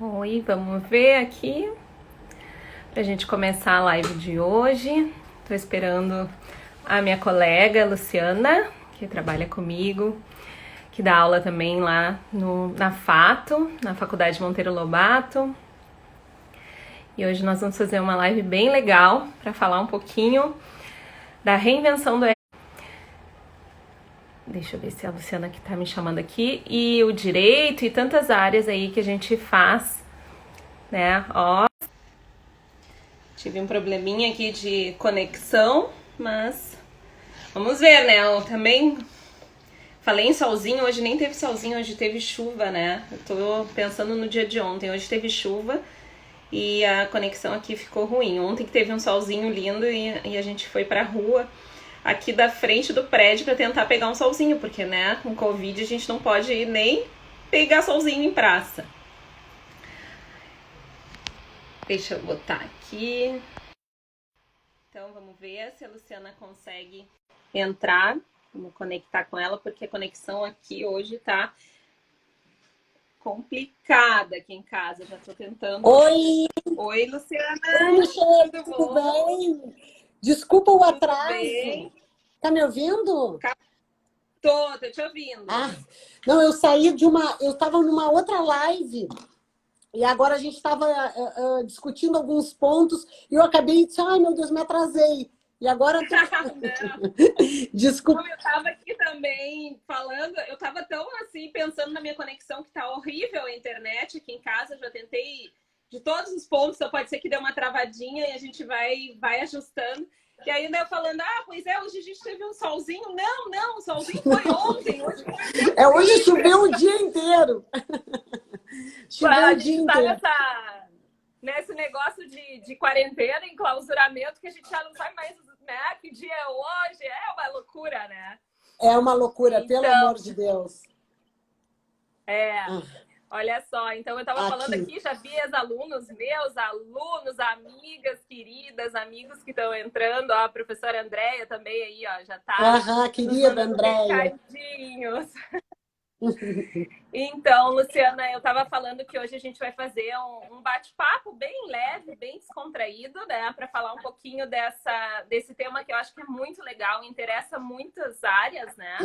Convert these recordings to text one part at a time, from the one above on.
Oi, vamos ver aqui pra gente começar a live de hoje. Tô esperando a minha colega Luciana, que trabalha comigo, que dá aula também lá na FATO, na Faculdade Monteiro Lobato. E hoje nós vamos fazer uma live bem legal para falar um pouquinho da reinvenção do. Deixa eu ver se é a Luciana que tá me chamando aqui. E o direito e tantas áreas aí que a gente faz, né? Ó, tive um probleminha aqui de conexão, mas vamos ver, né? Eu também falei em solzinho, hoje nem teve solzinho, hoje teve chuva, né? Eu tô pensando no dia de ontem, hoje teve chuva e a conexão aqui ficou ruim. Ontem que teve um solzinho lindo e a gente foi pra rua aqui da frente do prédio pra tentar pegar um solzinho, porque, né, com Covid a gente não pode ir nem pegar solzinho em praça. Deixa eu botar aqui. Então vamos ver se a Luciana consegue entrar. Vamos conectar com ela, porque a conexão aqui hoje tá complicada aqui em casa. Já tô tentando. Oi! Oi, Luciana! Oi, Michelle, tudo bom? bem? Desculpa o atraso. Bem? Tá me ouvindo? Tô te ouvindo. Não, eu tava numa outra live e agora a gente estava discutindo alguns pontos e eu acabei de dizer, ai meu Deus, me atrasei. E agora tô... Desculpa. Não, eu tava aqui também falando, eu tava tão assim, pensando na minha conexão que tá horrível a internet aqui em casa, já tentei de todos os pontos, só pode ser que dê uma travadinha e a gente vai ajustando. E ainda eu falando, pois é, hoje a gente teve um solzinho. Não, o solzinho foi ontem. Hoje choveu o dia inteiro. A gente tá nesse negócio de quarentena, enclausuramento, que a gente já não sabe mais, né, que dia é hoje. É uma loucura, né? É uma loucura, pelo amor de Deus. Olha só, então eu estava falando aqui, já vi ex-alunos, meus alunos, amigas queridas, amigos que estão entrando, ó, a professora Andréia também aí, ó, já tá. Querida Andréia. Recadinhos. Então, Luciana, eu estava falando que hoje a gente vai fazer um bate-papo bem leve, bem descontraído, né, para falar um pouquinho desse tema que eu acho que é muito legal, interessa muitas áreas, né?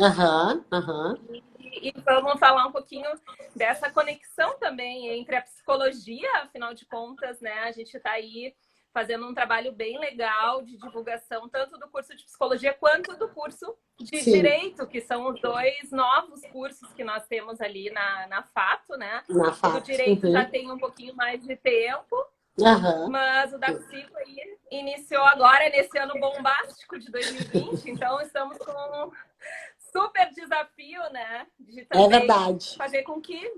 E vamos falar um pouquinho dessa conexão também entre a psicologia, afinal de contas, né? A gente está aí fazendo um trabalho bem legal de divulgação, tanto do curso de psicologia quanto do curso de direito, que são os dois novos cursos que nós temos ali na FATO, né? Na FATO. O do direito já tem um pouquinho mais de tempo, mas o da psico aí iniciou agora, nesse ano bombástico de 2020, então estamos com um super desafio, né? De também fazer com que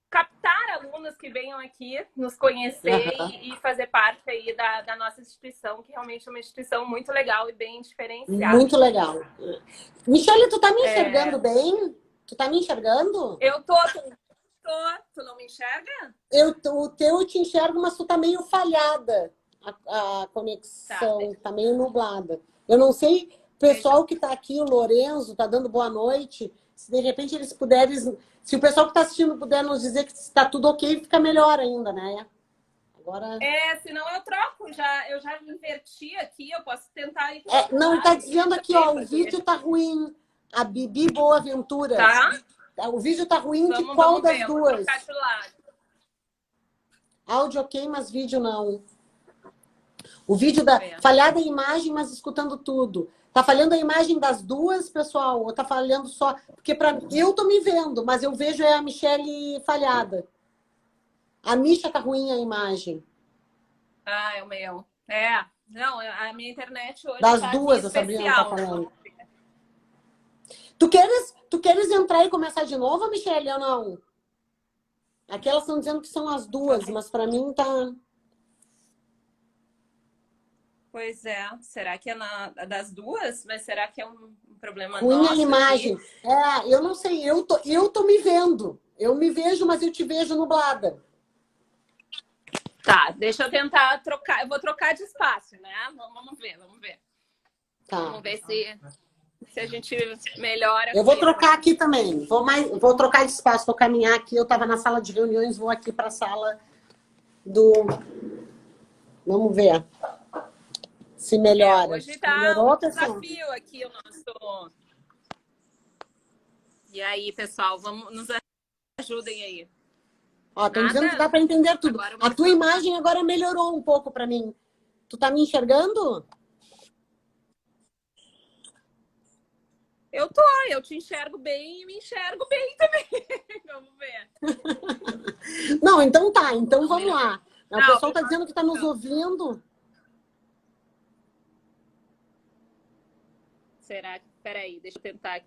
captar alunos que venham aqui nos conhecer e fazer parte aí da nossa instituição, que realmente é uma instituição muito legal e bem diferenciada. Muito legal. Michelle, tu tá me enxergando bem? Tu tá me enxergando? Eu tô. Tu não me enxerga? O teu eu te enxergo, mas tu tá meio falhada. A conexão tá meio nublada. Eu não sei, o pessoal que tá aqui, o Lorenzo, tá dando boa noite. Se de repente eles puderem... Se o pessoal que tá assistindo puder nos dizer que está tudo ok, fica melhor ainda, né? Agora... senão eu troco. Eu já inverti aqui, eu posso tentar ir... não, ele tá dizendo aqui, ó, o vídeo tá ruim. A Bibi Boaventura. O vídeo tá ruim de qual das duas? Áudio ok, mas vídeo não. O vídeo falhada a imagem, mas escutando tudo. Tá falhando a imagem das duas, pessoal? Ou tá falhando só... Porque eu tô me vendo, mas eu vejo a Michelle falhada. A Misha tá ruim a imagem. É o meu. Não, a minha internet hoje das tá duas, a Sabrina tá falando. Tu queres entrar e começar de novo, Michelle, ou não? Aqui elas estão dizendo que são as duas, mas pra mim tá... Pois é. Será que é das duas? Mas será que é um problema ruim nosso? Ruim a imagem. Aqui? Eu não sei. Eu tô me vendo. Eu me vejo, mas eu te vejo nublada. Tá, deixa eu tentar trocar. Eu vou trocar de espaço, né? Vamos ver. Tá. Vamos ver se se a gente melhora. Eu vou trocar aqui também. Vou trocar de espaço, vou caminhar aqui. Eu estava na sala de reuniões, vou aqui para a sala do... Vamos ver se melhora. Hoje tá Melhorou, um desafio aqui o nosso... E aí, pessoal, nos ajudem aí. Ó, estão dizendo que dá para entender tudo. A tua imagem agora melhorou um pouco para mim. Tu tá me enxergando? Eu te enxergo bem e me enxergo bem também. Vamos ver. Não, então tá. Então vamos lá. O pessoal tá dizendo que tá nos ouvindo. Será que... Peraí, deixa eu tentar aqui.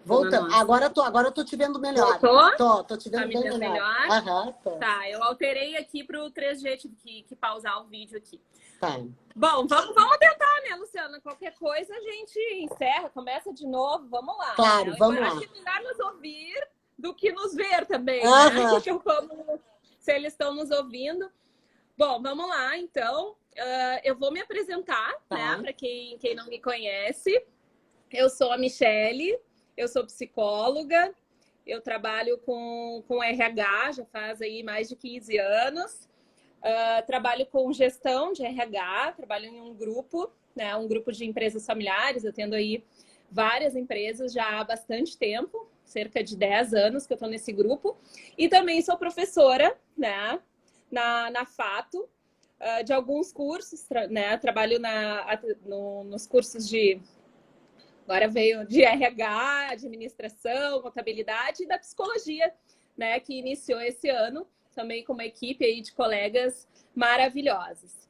Voltando. Agora eu tô te vendo melhor. Voltou? Tô te vendo tá bem me vendo melhor. Aham, tô. Tá, eu alterei aqui pro 3G, tive que pausar o vídeo aqui. Tá. Bom, vamos tentar, né, Luciana? Qualquer coisa a gente encerra, começa de novo, vamos lá. Claro, né? vamos lá. Acho que é melhor nos ouvir do que nos ver também, Aham. né? Se eles estão nos ouvindo. Bom, vamos lá, então. Eu vou me apresentar, né, para quem não me conhece. Eu sou a Michele, eu sou psicóloga, eu trabalho com RH, já faz aí mais de 15 anos. Trabalho com gestão de RH, trabalho em um grupo, né, um grupo de empresas familiares. Eu tendo aí várias empresas já há bastante tempo, cerca de 10 anos que eu estou nesse grupo. E também sou professora, né, na Fato, de alguns cursos, né, trabalho nos cursos de... Agora veio de RH, administração, contabilidade e da psicologia, né, que iniciou esse ano, também com uma equipe aí de colegas maravilhosos.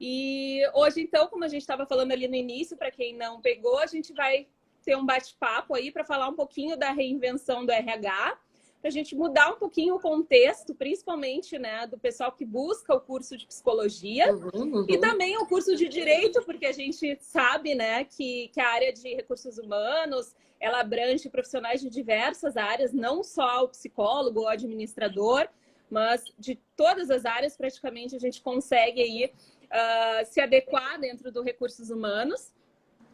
E hoje, então, como a gente estava falando ali no início, para quem não pegou, a gente vai ter um bate-papo aí para falar um pouquinho da reinvenção do RH, para a gente mudar um pouquinho o contexto, principalmente, né, do pessoal que busca o curso de psicologia e também o curso de direito, porque a gente sabe, né, que a área de recursos humanos, ela abrange profissionais de diversas áreas, não só o psicólogo ou administrador, mas de todas as áreas praticamente a gente consegue aí se adequar dentro do recursos humanos.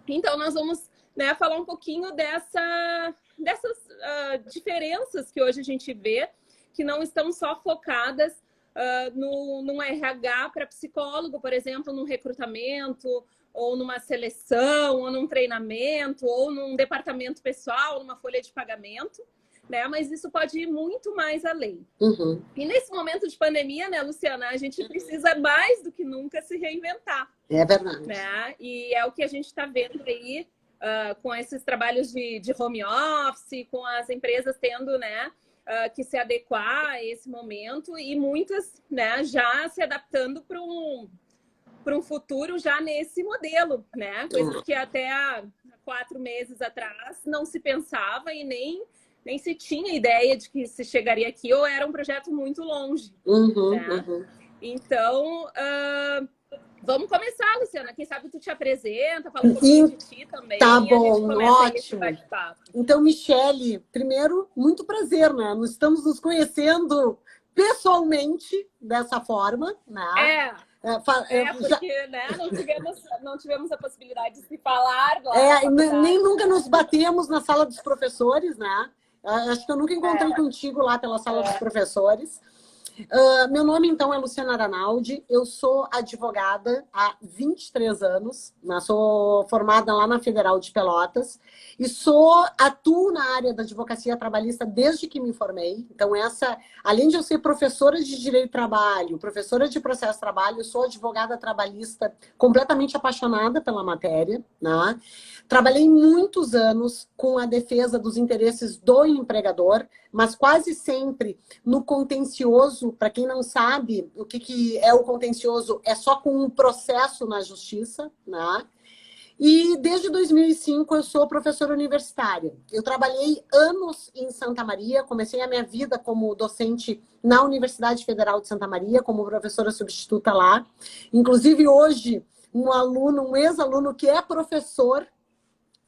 Então nós vamos, né, falar um pouquinho dessas diferenças que hoje a gente vê, que não estão só focadas num RH para psicólogo, por exemplo, num recrutamento, ou numa seleção, ou num treinamento, ou num departamento pessoal, numa folha de pagamento, né? Mas isso pode ir muito mais além. E nesse momento de pandemia, né, Luciana, a gente precisa mais do que nunca se reinventar. É verdade. Né? E é o que a gente está vendo aí com esses trabalhos de home office, com as empresas tendo, né, que se adequar a esse momento e muitas, né, já se adaptando para um futuro já nesse modelo, né? Coisas que até há 4 meses atrás não se pensava e nem se tinha ideia de que se chegaria aqui, ou era um projeto muito longe. Né? Então, vamos começar, Luciana. Quem sabe tu te apresenta, fala um pouquinho de ti também. Tá e bom, a gente começa ótimo. Aí esse bate-papo. Então, Michele, primeiro, muito prazer, né? Nós estamos nos conhecendo pessoalmente dessa forma, né? Porque né, não tivemos a possibilidade de se falar. Nem nunca nos batemos na sala dos professores, né? Acho que eu nunca encontrei contigo lá pela sala dos professores. Meu nome, então, é Luciana Aranaldi. Eu sou advogada há 23 anos. Né? Sou formada lá na Federal de Pelotas. E atuo na área da advocacia trabalhista desde que me formei. Então, além de eu ser professora de Direito do Trabalho, professora de Processo de Trabalho, eu sou advogada trabalhista completamente apaixonada pela matéria. Né? Trabalhei muitos anos com a defesa dos interesses do empregador, mas quase sempre no contencioso. Para quem não sabe o que é o contencioso, é só com um processo na justiça, né? E desde 2005 eu sou professora universitária. Eu trabalhei anos em Santa Maria, comecei a minha vida como docente na Universidade Federal de Santa Maria, como professora substituta lá. Inclusive hoje, um ex-aluno que é professor,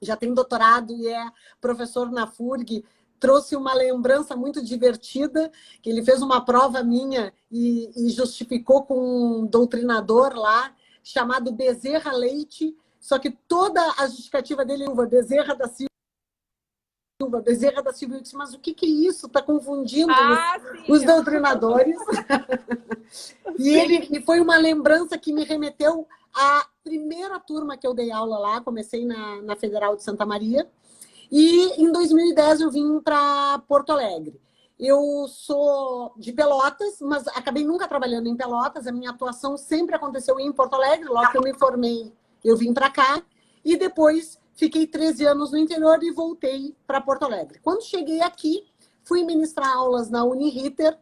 já tem doutorado e é professor na FURG, trouxe uma lembrança muito divertida, que ele fez uma prova minha e justificou com um doutrinador lá, chamado Bezerra Leite, só que toda a justificativa dele é Bezerra da Silva, Bezerra da Silva. Eu disse, mas o que é isso? Está confundindo os doutrinadores. E foi uma lembrança que me remeteu à primeira turma que eu dei aula lá, comecei na Federal de Santa Maria, e em 2010 eu vim para Porto Alegre. Eu sou de Pelotas, mas acabei nunca trabalhando em Pelotas, a minha atuação sempre aconteceu em Porto Alegre, logo que eu me formei, eu vim para cá, e depois fiquei 13 anos no interior e voltei para Porto Alegre. Quando cheguei aqui, fui ministrar aulas na Uniriter,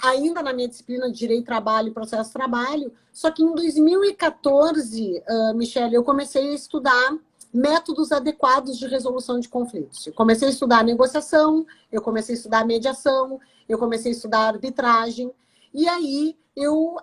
ainda na minha disciplina de Direito, Trabalho e Processo de Trabalho, só que em 2014, Michele, eu comecei a estudar métodos adequados de resolução de conflitos. Eu comecei a estudar negociação, eu comecei a estudar mediação, eu comecei a estudar arbitragem, e aí eu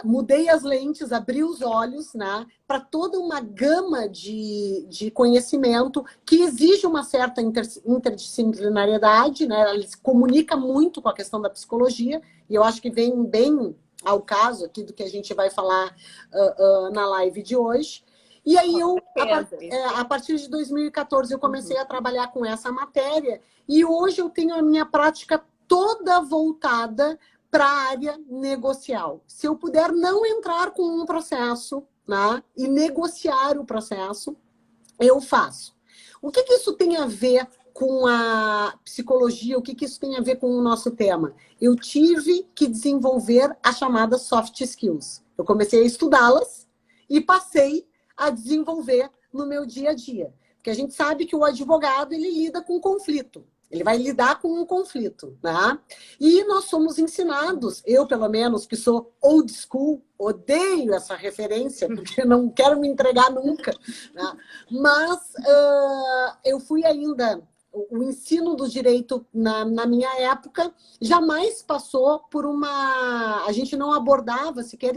mudei as lentes, abri os olhos, né, para toda uma gama de conhecimento que exige uma certa interdisciplinariedade, né, ela se comunica muito com a questão da psicologia, e eu acho que vem bem ao caso aqui do que a gente vai falar na live de hoje. E aí a partir de 2014, eu comecei a trabalhar com essa matéria, e hoje eu tenho a minha prática toda voltada para a área negocial. Se eu puder não entrar com um processo, né, e negociar o processo, eu faço. O que isso tem a ver com a psicologia? O que isso tem a ver com o nosso tema? Eu tive que desenvolver as chamadas soft skills. Eu comecei a estudá-las e passei a desenvolver no meu dia a dia. Porque a gente sabe que o advogado, ele lida com conflito. Ele vai lidar com um conflito, né? E nós somos ensinados, eu pelo menos, que sou old school, odeio essa referência, porque não quero me entregar nunca, né? Mas eu fui ainda... O ensino do direito na minha época jamais passou por uma... A gente não abordava, sequer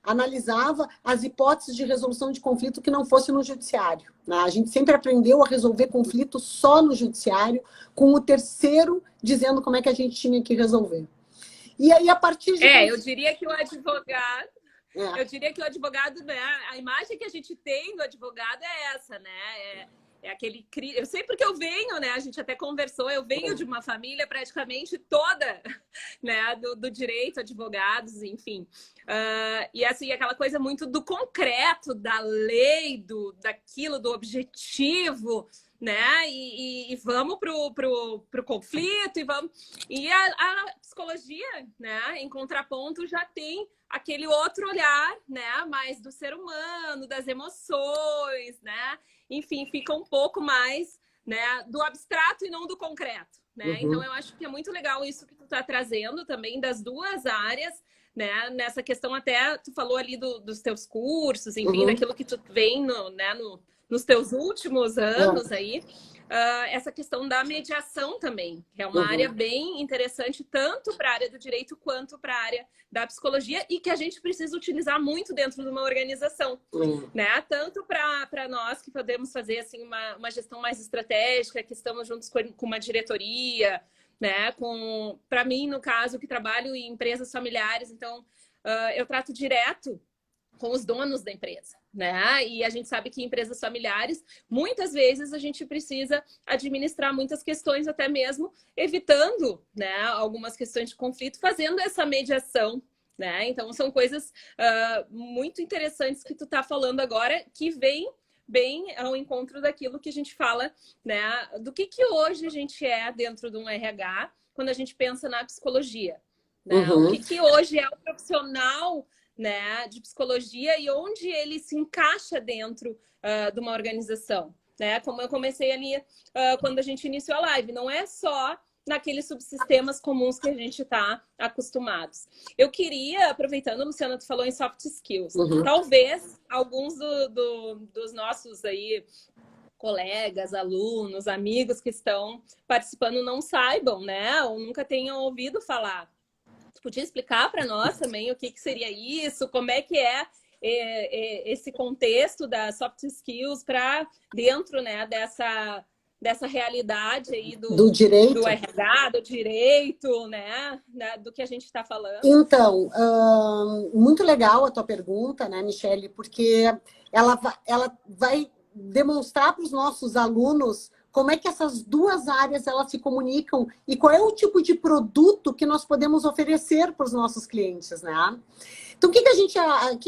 analisava as hipóteses de resolução de conflito que não fosse no judiciário, né? A gente sempre aprendeu a resolver conflito só no judiciário, com o terceiro dizendo como é que a gente tinha que resolver. E aí, a partir de... eu diria que o advogado... Eu diria que o advogado, né? A imagem que a gente tem do advogado é essa, né? É aquele... Eu sei porque eu venho, né? A gente até conversou, eu venho de uma família praticamente toda, né? Do direito, advogados, enfim. E assim, aquela coisa muito do concreto, da lei, daquilo, do objetivo, né? E vamos pro conflito, e a psicologia, né? Em contraponto, já tem aquele outro olhar, né? Mais do ser humano, das emoções, né? Enfim, fica um pouco mais, né, do abstrato e não do concreto, né? Uhum. Então, eu acho que é muito legal isso que tu tá trazendo também das duas áreas, né? Nessa questão até, tu falou ali dos teus cursos, enfim, daquilo que tu vem nos teus últimos anos aí. Essa questão da mediação também, que é uma área bem interessante, tanto para a área do direito quanto para a área da psicologia, e que a gente precisa utilizar muito dentro de uma organização, né? Tanto para nós que podemos fazer assim, uma gestão mais estratégica, que estamos juntos com uma diretoria, né? Para mim, no caso, que trabalho em empresas familiares, então eu trato direto com os donos da empresa, né? E a gente sabe que em empresas familiares, muitas vezes a gente precisa administrar muitas questões, até mesmo evitando, né, algumas questões de conflito, fazendo essa mediação, né? Então, são coisas muito interessantes que tu tá falando agora, que vem bem ao encontro daquilo que a gente fala, né? Do que hoje a gente é dentro de um RH, quando a gente pensa na psicologia, né? O que hoje é o profissional, né, de psicologia, e onde ele se encaixa dentro de uma organização, né? Como eu comecei ali quando a gente iniciou a live, não é só naqueles subsistemas comuns que a gente está acostumados. Eu queria, aproveitando, Luciana, tu falou em soft skills, talvez alguns dos nossos aí colegas, alunos, amigos que estão participando não saibam, né? Ou nunca tenham ouvido falar. Tu podia explicar para nós também o que seria isso, como é que é esse contexto das soft skills para dentro, né, dessa realidade aí do direito, do RH, do direito, né, do que a gente está falando. Então, muito legal a tua pergunta, né, Michele, porque ela vai demonstrar para os nossos alunos como é que essas duas áreas elas se comunicam e qual é o tipo de produto que nós podemos oferecer para os nossos clientes, né? Então, o que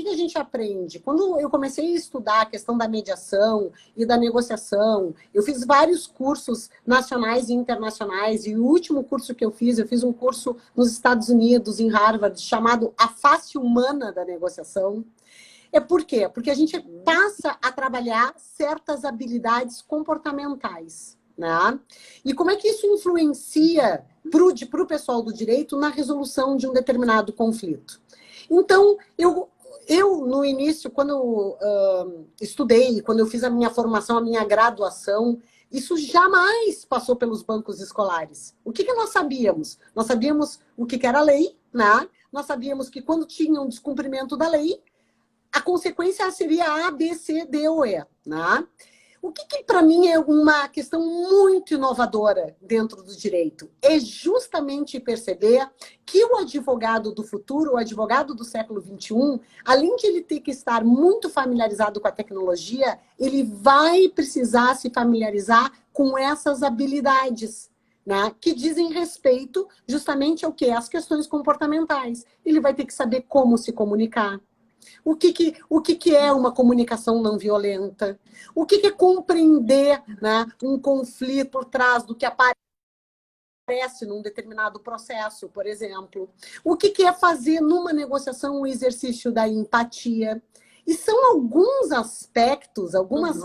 a gente aprende? Quando eu comecei a estudar a questão da mediação e da negociação, eu fiz vários cursos nacionais e internacionais, e o último curso que eu fiz um curso nos Estados Unidos, em Harvard, chamado A Face Humana da Negociação. Por quê? Porque a gente passa a trabalhar certas habilidades comportamentais, né? E como é que isso influencia para o pessoal do direito na resolução de um determinado conflito? Então, eu no início, quando eu estudei, quando eu fiz a minha formação, a minha graduação, isso jamais passou pelos bancos escolares. O que nós sabíamos? Nós sabíamos o que era lei, né? Nós sabíamos que quando tinha um descumprimento da lei, a consequência seria A, B, C, D ou E, né? O que para mim é uma questão muito inovadora dentro do direito? É justamente perceber que o advogado do futuro, o advogado do século XXI, além de ele ter que estar muito familiarizado com a tecnologia, ele vai precisar se familiarizar com essas habilidades, né, que dizem respeito justamente ao quê? As questões comportamentais. Ele vai ter que saber como se comunicar. O que é uma comunicação não violenta? O que é compreender, né, um conflito por trás do que aparece num determinado processo, por exemplo? O que é fazer numa negociação o exercício da empatia? E são alguns aspectos, algumas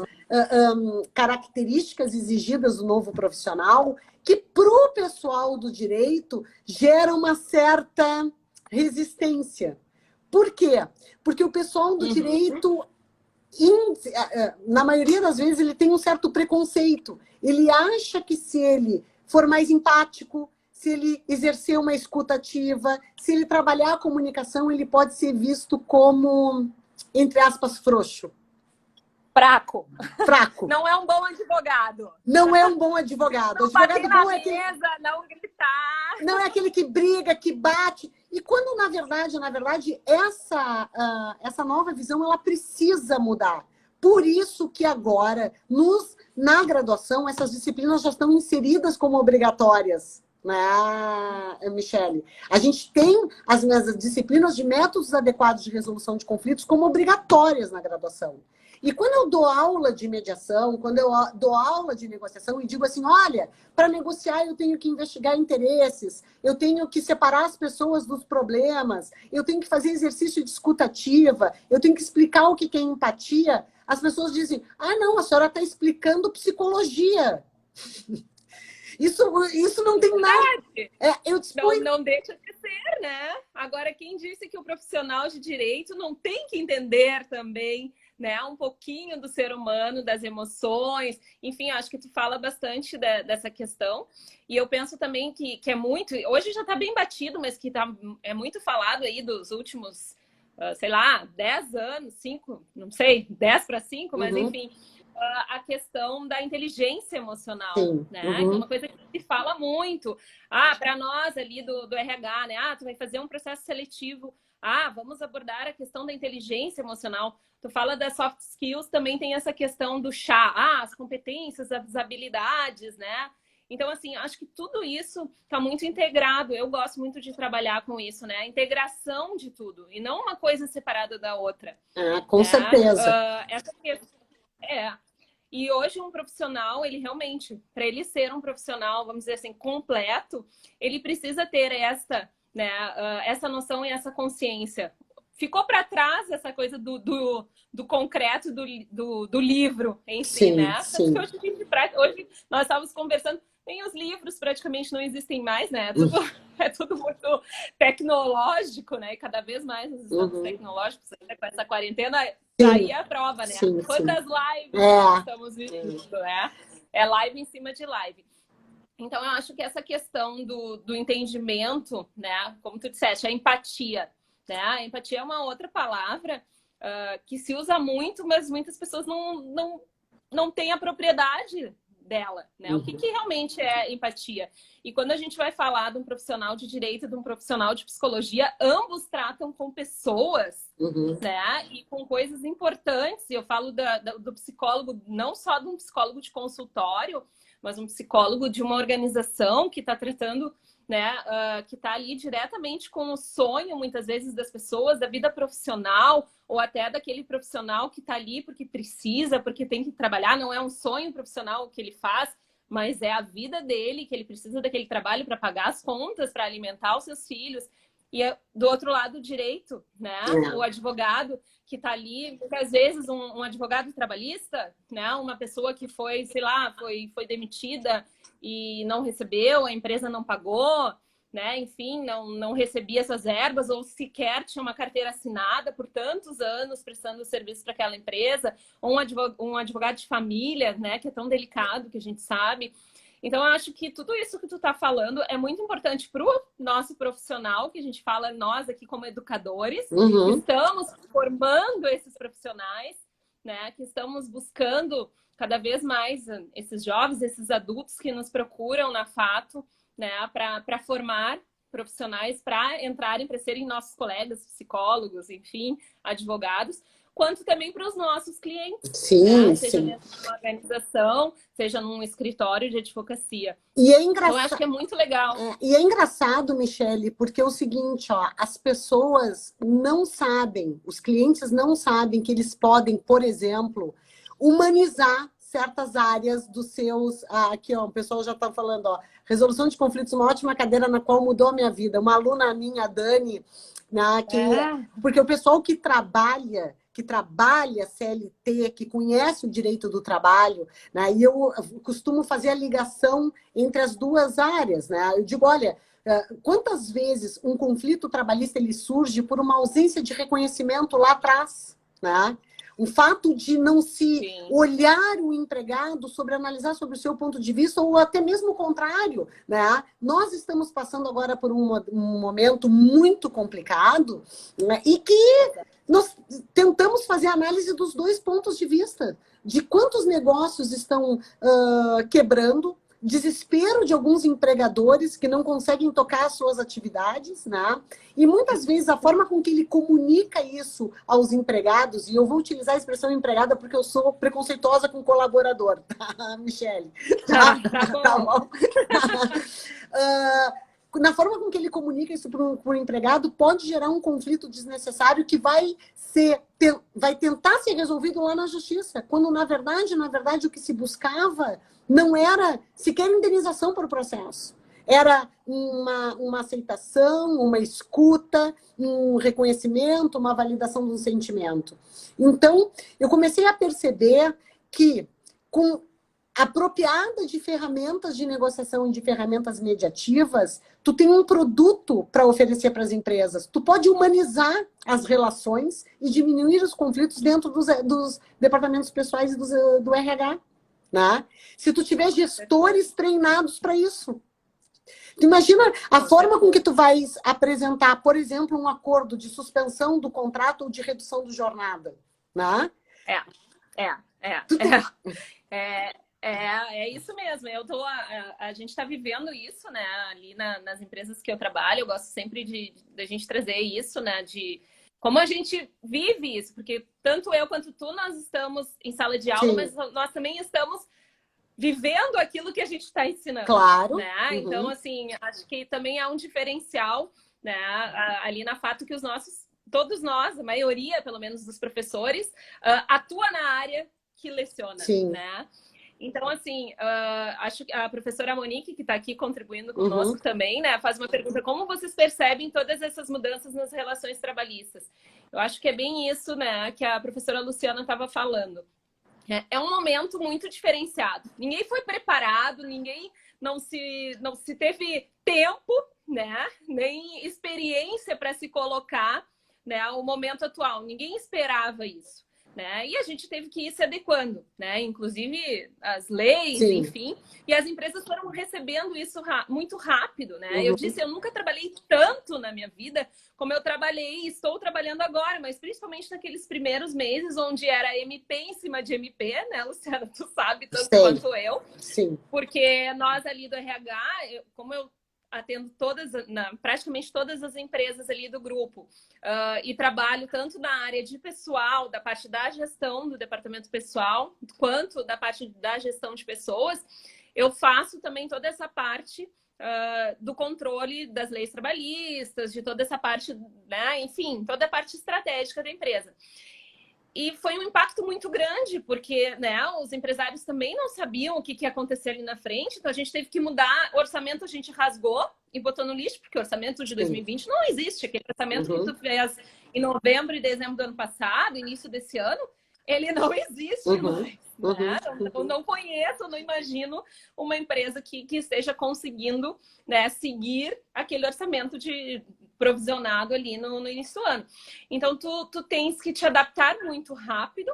características exigidas do novo profissional que, para o pessoal do direito, gera uma certa resistência. Por quê? Porque o pessoal do direito, na maioria das vezes, ele tem um certo preconceito. Ele acha que se ele for mais empático, se ele exercer uma escuta ativa, se ele trabalhar a comunicação, ele pode ser visto como, entre aspas, frouxo. Fraco. Fraco. Não é um bom advogado. Não é um bom advogado. Não advogado bater bom na é aquele... mesa, não gritar. Não é aquele que briga, que bate. E quando, na verdade, essa nova visão, ela precisa mudar. Por isso que agora, na graduação, essas disciplinas já estão inseridas como obrigatórias, né, Michele? A gente tem as disciplinas de métodos adequados de resolução de conflitos como obrigatórias na graduação. E quando eu dou aula de mediação, quando eu dou aula de negociação e digo assim, olha, para negociar eu tenho que investigar interesses, eu tenho que separar as pessoas dos problemas, eu tenho que fazer exercício de escuta ativa, eu tenho que explicar o que é empatia, as pessoas dizem, ah, não, a senhora está explicando psicologia. Isso não tem nada. Não deixa de ser, né? Agora, quem disse que o profissional de direito não tem que entender também, né, um pouquinho do ser humano, das emoções, enfim, acho que tu fala bastante dessa questão, e eu penso também que é muito, hoje já está bem batido, mas que é muito falado aí dos últimos, sei lá, 10 anos, 5, não sei, 10 para 5, mas enfim, a questão da inteligência emocional, né? Que é uma coisa que se fala muito. Para nós ali do RH, né? Tu vai fazer um processo seletivo. Vamos abordar a questão da inteligência emocional. Tu fala das soft skills, também tem essa questão do chá. As competências, as habilidades, né? Então, assim, acho que tudo isso está muito integrado. Eu gosto muito de trabalhar com isso, né? A integração de tudo. E não uma coisa separada da outra. Com certeza. Essa questão... E hoje um profissional, ele realmente, para ele ser um profissional, vamos dizer assim, completo, ele precisa ter essa noção e essa consciência. Ficou para trás essa coisa do concreto, do livro em si, né? Sim. Hoje nós estávamos conversando, Nem os livros praticamente não existem mais, né? É tudo muito tecnológico, né? E cada vez mais nós estamos tecnológicos, ainda com essa quarentena, aí é a prova, né? Quantas lives nós estamos vivendo, né? É live em cima de live. Então, eu acho que essa questão do entendimento, né? Como tu disseste, a empatia, né? A empatia é uma outra palavra que se usa muito, mas muitas pessoas não têm a propriedade dela, né? O que realmente é empatia? E quando a gente vai falar de um profissional de direito e de um profissional de psicologia, ambos tratam com pessoas, né? E com coisas importantes. Eu falo do psicólogo, não só de um psicólogo de consultório, mas um psicólogo de uma organização que está tratando, né, que está ali diretamente com o sonho, muitas vezes, das pessoas, da vida profissional, ou até daquele profissional que está ali porque precisa, porque tem que trabalhar. Não é um sonho profissional que ele faz, mas é a vida dele, que ele precisa daquele trabalho para pagar as contas, para alimentar os seus filhos. E do outro lado, o direito, né? O advogado que está ali, muitas vezes um advogado trabalhista, né? Uma pessoa que foi, sei lá, foi demitida e não recebeu, a empresa não pagou, né? Enfim, não recebia essas verbas ou sequer tinha uma carteira assinada por tantos anos prestando serviço para aquela empresa, ou um advogado de família, né? Que é tão delicado, que a gente sabe. Então, eu acho que tudo isso que tu está falando é muito importante para o nosso profissional, que a gente fala, nós aqui como educadores, que estamos formando esses profissionais, né? Que estamos buscando cada vez mais esses jovens, esses adultos que nos procuram na Fato, né? Para formar profissionais, para entrarem, para serem nossos colegas, psicólogos, enfim, advogados, quanto também para os nossos clientes. Sim, né? Seja dentro de uma organização, seja num escritório de advocacia. E é engraçado. Eu acho que é muito legal. E é engraçado, Michele, porque é o seguinte, ó, as pessoas não sabem, os clientes não sabem que eles podem, por exemplo, humanizar certas áreas dos seus... aqui, ó, o pessoal já está falando, ó, resolução de conflitos, uma ótima cadeira na qual mudou a minha vida. Uma aluna minha, a Dani, né, porque o pessoal que trabalha CLT, que conhece o direito do trabalho, né? E eu costumo fazer a ligação entre as duas áreas, né? Eu digo, olha, quantas vezes um conflito trabalhista ele surge por uma ausência de reconhecimento lá atrás, né? O fato de não se olhar o empregado sobre analisar sobre o seu ponto de vista, ou até mesmo o contrário, né? Nós estamos passando agora por um momento muito complicado, né? E que nós tentamos fazer análise dos dois pontos de vista, de quantos negócios estão quebrando, desespero de alguns empregadores que não conseguem tocar as suas atividades, né? E muitas vezes a forma com que ele comunica isso aos empregados, e eu vou utilizar a expressão empregada porque eu sou preconceituosa com colaborador, tá, Michele? Tá bom. Na forma com que ele comunica isso para o empregado, pode gerar um conflito desnecessário que vai tentar ser resolvido lá na justiça, quando, na verdade, o que se buscava não era sequer indenização para o processo. Era uma aceitação, uma escuta, um reconhecimento, uma validação do sentimento. Então, eu comecei a perceber que, com apropriada de ferramentas de negociação e de ferramentas mediativas, tu tem um produto para oferecer para as empresas. Tu pode humanizar as relações e diminuir os conflitos dentro dos departamentos pessoais e do RH. Né? Se tu tiver gestores treinados para isso. Tu imagina a forma com que tu vais apresentar, por exemplo, um acordo de suspensão do contrato ou de redução do jornada. Né? É isso mesmo. A gente está vivendo isso, né? Ali nas empresas que eu trabalho, eu gosto sempre de a gente trazer isso, né? De como a gente vive isso, porque tanto eu quanto tu, nós estamos em sala de aula, mas nós também estamos vivendo aquilo que a gente está ensinando. Claro. Né? Então, assim, acho que também é um diferencial, né? Ali na Fato que todos nós, a maioria, pelo menos, dos professores, atua na área que leciona, né? Então, assim, acho que a professora Monique, que está aqui contribuindo conosco também, né, faz uma pergunta: como vocês percebem todas essas mudanças nas relações trabalhistas? Eu acho que é bem isso, né, que a professora Luciana estava falando. É um momento muito diferenciado. Ninguém foi preparado, ninguém não se teve tempo, né? Nem experiência para se colocar, né? O momento atual. Ninguém esperava isso, né? E a gente teve que ir se adequando, né? Inclusive as leis, Sim. enfim. E as empresas foram recebendo isso muito rápido, né? Uhum. Eu disse, eu nunca trabalhei tanto na minha vida como eu trabalhei e estou trabalhando agora, mas principalmente naqueles primeiros meses onde era MP em cima de MP, né, Luciana? Tu sabe tanto quanto eu. Sim. Porque nós ali do RH, como eu atendo praticamente todas as empresas ali do grupo e trabalho tanto na área de pessoal, da parte da gestão do departamento pessoal, quanto da parte da gestão de pessoas, eu faço também toda essa parte do controle das leis trabalhistas, de toda essa parte, né, enfim, toda a parte estratégica da empresa. E foi um impacto muito grande, porque, né, os empresários também não sabiam o que ia acontecer ali na frente, então a gente teve que mudar. O orçamento a gente rasgou e botou no lixo, porque o orçamento de 2020 não existe. Aquele orçamento que tu fez em novembro e dezembro do ano passado, início desse ano, ele não existe mais. Né? Eu não conheço, não imagino uma empresa que esteja conseguindo, né, seguir aquele orçamento provisionado ali no início do ano. Então, tu tens que te adaptar muito rápido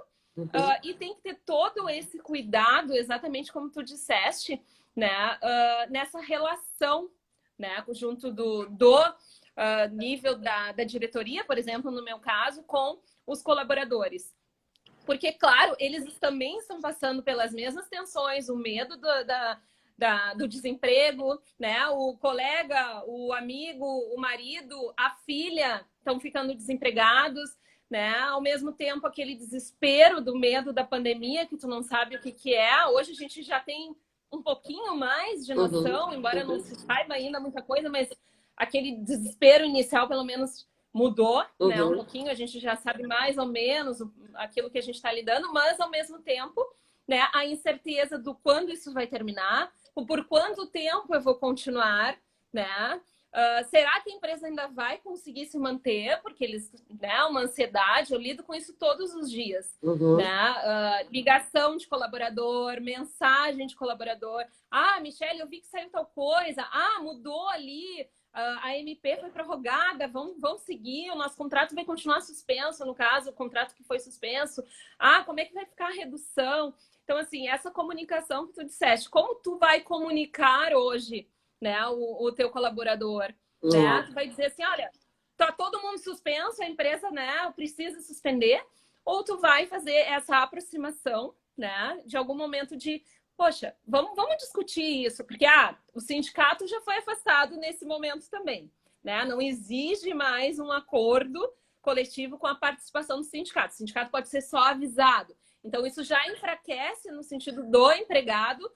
e tem que ter todo esse cuidado, exatamente como tu disseste, né, nessa relação, né, junto do nível da diretoria, por exemplo, no meu caso, com os colaboradores. Porque, claro, eles também estão passando pelas mesmas tensões, o medo do desemprego, né? O colega, o amigo, o marido, a filha estão ficando desempregados, né? Ao mesmo tempo, aquele desespero do medo da pandemia, que tu não sabe o que é. Hoje a gente já tem um pouquinho mais de noção, embora não se saiba ainda muita coisa, mas aquele desespero inicial, pelo menos, mudou, né, um pouquinho, a gente já sabe mais ou menos aquilo que a gente está lidando, mas ao mesmo tempo, né, a incerteza do quando isso vai terminar, por quanto tempo eu vou continuar, né? Será que a empresa ainda vai conseguir se manter? Porque eles, né, uma ansiedade, eu lido com isso todos os dias, né? Ligação de colaborador, mensagem de colaborador. Ah, Michele, eu vi que saiu tal coisa. Ah, mudou ali. A MP foi prorrogada, vamos seguir, o nosso contrato vai continuar suspenso, no caso, o contrato que foi suspenso. Ah, como é que vai ficar a redução? Então, assim, essa comunicação que tu disseste, como tu vai comunicar hoje, né, o teu colaborador, né? Tu vai dizer assim, olha, tá todo mundo suspenso, a empresa, né, precisa suspender, ou tu vai fazer essa aproximação, né, de algum momento de poxa, vamos discutir isso, porque o sindicato já foi afastado nesse momento também, né? Não exige mais um acordo coletivo com a participação do sindicato. O sindicato pode ser só avisado. Então, isso já enfraquece no sentido do empregado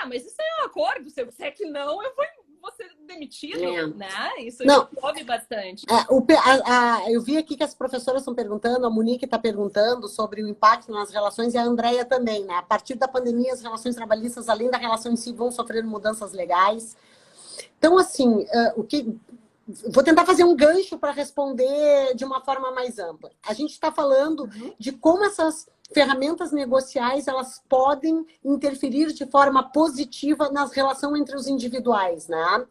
mas isso é um acordo, se eu disser que não, eu vou ser demitido, né? Isso envolve bastante. Eu vi aqui que as professoras estão perguntando, a Monique está perguntando sobre o impacto nas relações e a Andréia também, né? A partir da pandemia, as relações trabalhistas, além da relação em si, vão sofrer mudanças legais. Então, assim, vou tentar fazer um gancho para responder de uma forma mais ampla. A gente está falando de como essas ferramentas negociais elas podem interferir de forma positiva nas relações entre os individuais, né?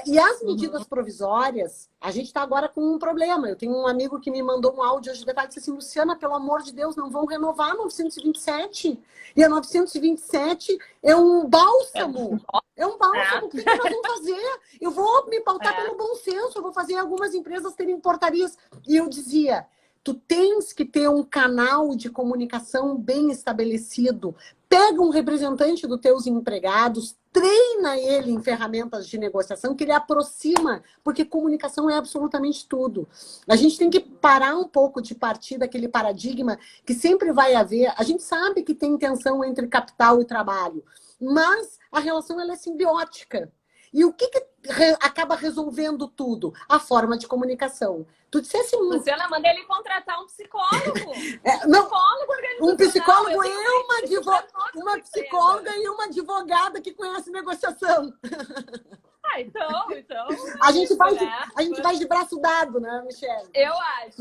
E as medidas provisórias, a gente está agora com um problema. Eu tenho um amigo que me mandou um áudio hoje de tarde e disse assim, Luciana, pelo amor de Deus, não vão renovar a 927. E a 927 é um bálsamo. É um bálsamo. O que nós vamos fazer? Eu vou me pautar pelo bom senso. Eu vou fazer algumas empresas terem portarias. E eu dizia, tu tens que ter um canal de comunicação bem estabelecido. Pega um representante dos teus empregados, treina ele em ferramentas de negociação que ele aproxima, porque comunicação é absolutamente tudo. A gente tem que parar um pouco de partir daquele paradigma que sempre vai haver. A gente sabe que tem tensão entre capital e trabalho, mas a relação ela é simbiótica. E o que acaba resolvendo tudo? A forma de comunicação. Tu dissesse muito. Luciana, manda ele contratar um psicólogo. Um psicólogo e uma psicóloga e uma advogada que conhece negociação. Então, A gente né? vai de braço dado, né, Michele? Eu acho.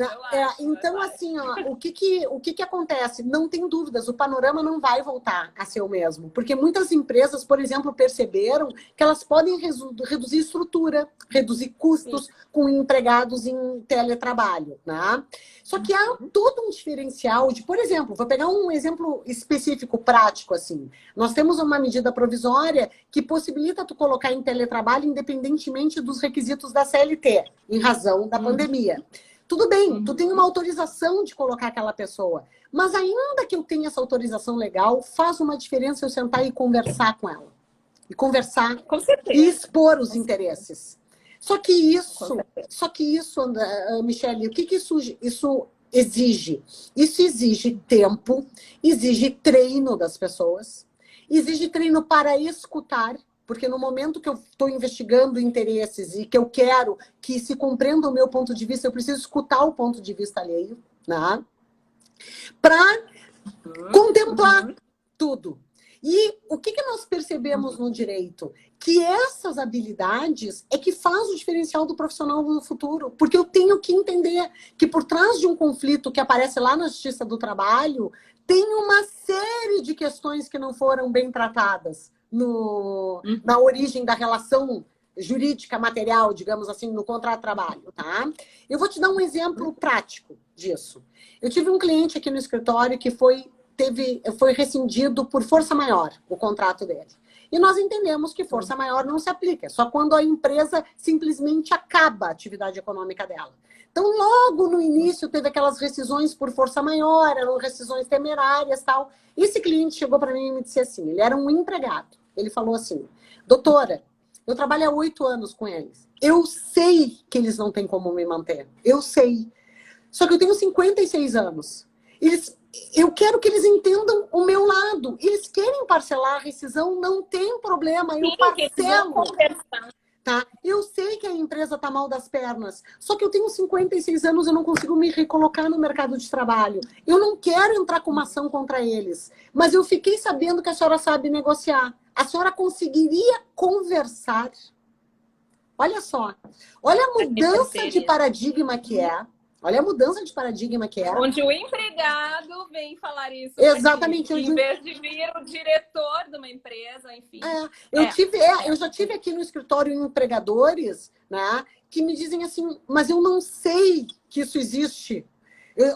Então, assim, ó, o que acontece? Não tem dúvidas, o panorama não vai voltar a ser o mesmo. Porque muitas empresas, por exemplo, perceberam que elas podem reduzir estrutura, reduzir custos com empregados em teletrabalho, né? Só que há todo um diferencial de, por exemplo, vou pegar um exemplo específico, prático, assim. Nós temos uma medida provisória que possibilita tu colocar em teletrabalho independentemente dos requisitos da CLT, em razão da pandemia. Tudo bem, tu tem uma autorização de colocar aquela pessoa, mas ainda que eu tenha essa autorização legal, faz uma diferença eu sentar e conversar com ela. E conversar e expor os interesses. Só que isso, Michele, o que isso exige? Isso exige tempo, exige treino das pessoas, exige treino para escutar, porque no momento que eu estou investigando interesses e que eu quero que se compreenda o meu ponto de vista, eu preciso escutar o ponto de vista alheio, né? Para contemplar tudo. E o que nós percebemos no direito? Que essas habilidades é que faz o diferencial do profissional no futuro. Porque eu tenho que entender que por trás de um conflito que aparece lá na Justiça do Trabalho, tem uma série de questões que não foram bem tratadas na origem da relação jurídica, material, digamos assim, no contrato de trabalho, tá? Eu vou te dar um exemplo prático disso. Eu tive um cliente aqui no escritório que foi rescindido por força maior o contrato dele. E nós entendemos que força maior não se aplica, só quando a empresa simplesmente acaba a atividade econômica dela. Então, logo no início, teve aquelas rescisões por força maior, eram rescisões temerárias e tal. Esse cliente chegou para mim e me disse assim, ele era um empregado. Ele falou assim, doutora, eu trabalho há 8 anos com eles. Eu sei que eles não têm como me manter. Eu sei. Só que eu tenho 56 anos. Eu quero que eles entendam o meu lado. Eles querem parcelar a rescisão, não tem problema, eu parcelo. Tá? Eu sei que a empresa está mal das pernas, só que eu tenho 56 anos e não consigo me recolocar no mercado de trabalho. Eu não quero entrar com uma ação contra eles, mas eu fiquei sabendo que a senhora sabe negociar. A senhora conseguiria conversar? Olha só, olha a mudança de paradigma que é. Olha a mudança de paradigma que é. Onde o empregado vem falar isso. Exatamente. Em vez de vir o diretor de uma empresa, enfim. Eu já tive aqui no escritório empregadores, né, que me dizem assim, mas eu não sei que isso existe.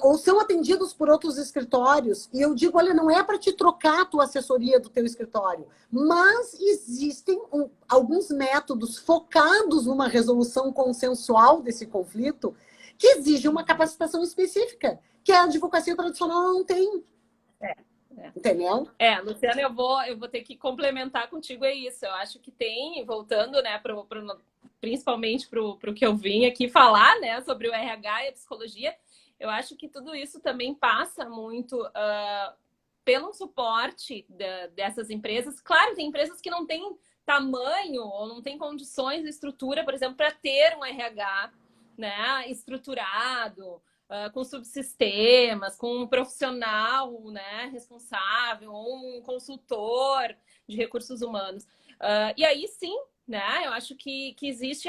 Ou são atendidos por outros escritórios. E eu digo, olha, não é para te trocar a tua assessoria do teu escritório, mas existem alguns métodos focados numa resolução consensual desse conflito que exige uma capacitação específica, que a advocacia tradicional não tem. Entendeu? Luciana, eu vou ter que complementar contigo, é isso. Eu acho que tem, voltando, né, principalmente para o que eu vim aqui falar, né, sobre o RH e a psicologia, eu acho que tudo isso também passa muito pelo suporte dessas empresas. Claro, tem empresas que não têm tamanho ou não têm condições de estrutura, por exemplo, para ter um RH, né, estruturado, com subsistemas, com um profissional, né, responsável, ou um consultor de recursos humanos. E aí sim, né, eu acho que existe,